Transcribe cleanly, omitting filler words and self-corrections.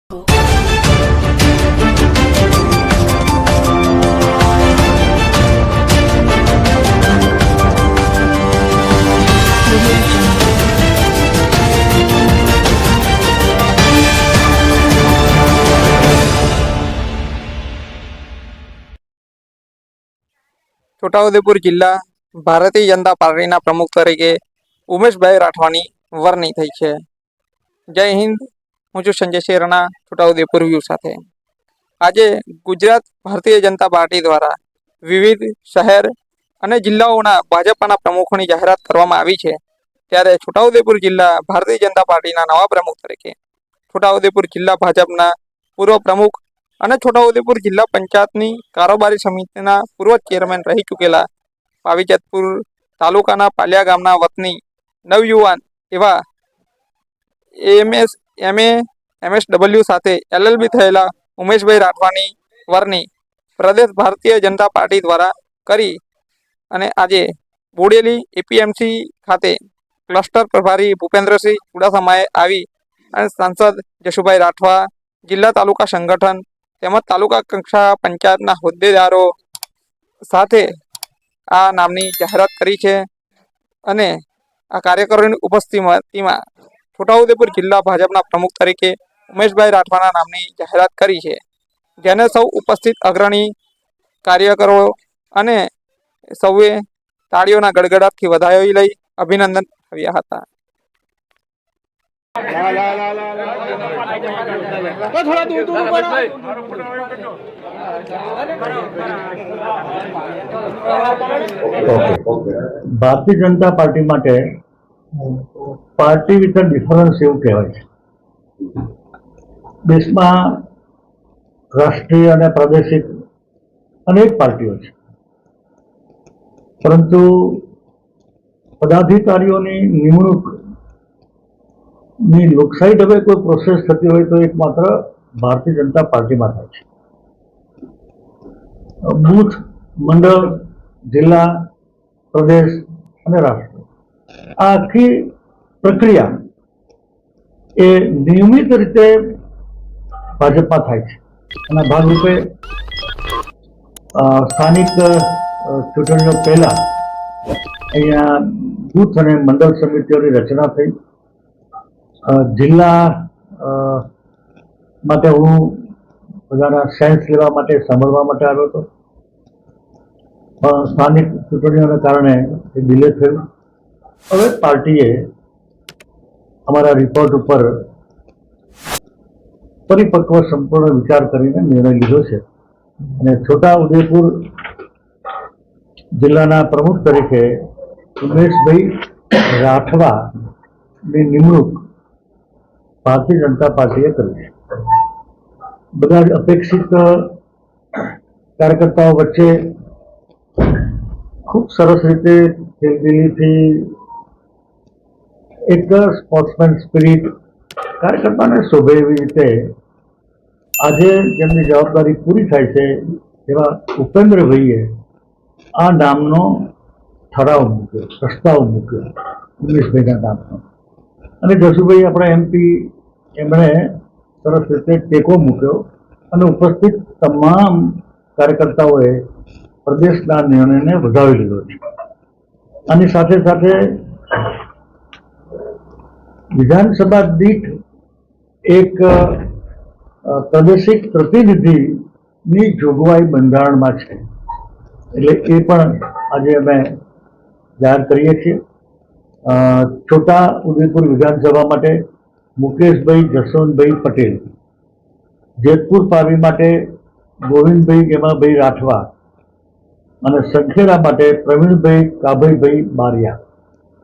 છોટાઉદેપુર જિલ્લા ભારતીય જનતા પાર્ટીના પ્રમુખ તરીકે ઉમેશભાઈ રાઠવાની વરણી થઈ છે. જય હિન્દ. હું છું સંજય શેરણા, છોટાઉદેપુર વ્યૂ સાથે. આજે ગુજરાત ભારતીય જનતા પાર્ટી દ્વારા વિવિધ શહેર અને જિલ્લાઓના ભાજપાના પ્રમુખોની જાહેરાત કરવામાં આવી છે. ત્યારે છોટાઉદેપુર જિલ્લા ભારતીય જનતા પાર્ટીના નવા પ્રમુખ તરીકે છોટાઉદેપુર જિલ્લા ભાજપના પૂર્વ પ્રમુખ અને છોટાઉદેપુર જિલ્લા પંચાયતની કારોબારી સમિતિના પૂર્વ ચેરમેન રહી ચૂકેલા પાવીજતપુર તાલુકાના પાલિયા ગામના વતની નવયુવાન એવા MSW સાથે LLB થયેલા ઉમેશભાઈ રાઠવાની વરની પ્રદેશ ભારતીય જનતા પાર્ટી દ્વારા કરી અને આજે બોડેલી APMC ખાતે ક્લસ્ટર પ્રભારી ભૂપેન્દ્રસિંહ ચુડાસમાએ આવી અને સાંસદ જશુભાઈ રાઠવા, જિલ્લા તાલુકા સંગઠન તેમજ તાલુકા કક્ષા પંચાયતના હોદ્દેદારો સાથે આ નામની જાહેરાત કરી છે. અને આ કાર્યકરોની ઉપસ્થિતિમાં છોટાઉદેપુર જિલ્લા ભાજપના પ્રમુખ તરીકે ઉમેશભાઈ રાઠવાના નામની જાહેરાત કરી છે. જેને સૌ ઉપસ્થિત અગ્રણી કાર્યકરો અને સૌએ તાળીઓના ગડગડાટથી વધાવી લઈ અભિનંદન પાઠવ્યા હતા. ભારતીય જનતા પાર્ટી માટે પાર્ટી વિથ ડિફરન્સ એવું કહેવાય છે. દેશમાં રાષ્ટ્રીય અને પ્રાદેશિક અનેક પાર્ટીઓ છે, પરંતુ પદાધિકારીઓની નિમણૂક ની લોકશાહી ઢબે કોઈ પ્રોસેસ થતી હોય તો એકમાત્ર ભારતીય જનતા પાર્ટીમાં થાય છે. બૂથ, મંડળ, જિલ્લા, પ્રદેશ અને રાષ્ટ્ર, આ આખી પ્રક્રિયા એ નિયમિત રીતે ભાજપમાં થાય છે. અને ભાગરૂપે સ્થાનિક ચૂંટણીઓ પહેલા અહીંયા બૂથ અને મંડળ સમિતિઓની રચના થઈ. જિલ્લા માટે હું બધાના સેન્સ લેવા માટે, સાંભળવા માટે આવ્યો હતો. સ્થાનિક ચૂંટણીઓના કારણે એ ડિલે થયું. હવે પાર્ટીએ અમારા રિપોર્ટ ઉપર પરિપક્વ સંપૂર્ણ વિચાર કરીને નિર્ણય લીધો છે અને છોટાઉદેપુર જિલ્લાના પ્રમુખ તરીકે ઉમેશભાઈ રાઠવાની નિમણૂક ભારતીય જનતા પાર્ટીએ કરી છે. બધા જ અપેક્ષિત કાર્યકર્તાઓ વચ્ચે ખૂબ સરસ રીતે દિલથી એક સ્પોર્ટ્સમેન સ્પિરિટ કાર્યકર્તાને શોભે એવી રીતે આજે જેમની જવાબદારી પૂરી થાય છે એવા ઉપેન્દ્રભાઈએ આ નામનો ઠરાવ મૂક્યો, પ્રસ્તાવ મૂક્યો ઉમેશભાઈના નામનો. અને જશુભાઈ આપણા MP, એમણે સરસ રીતે ટેકો મૂક્યો અને ઉપસ્થિત તમામ કાર્યકર્તાઓએ પ્રદેશના નિર્ણયને વધાવી લીધો છે. આની સાથે સાથે વિધાનસભા દીઠ એક પ્રાદેશિક પ્રતિનિધિની જોગવાઈ બંધારણમાં છે, એટલે એ પણ આજે અમે જાહેર કરીએ છીએ. છોટા ઉદેપુર વિધાનસભા માટે મુકેશભાઈ જસવંતભાઈ પટેલ, જેતપુર પાવી માટે ગોવિંદભાઈ ગેમાભાઈ રાઠવા અને સંખેડા માટે પ્રવીણભાઈ કાભાઈભાઈ બારિયા.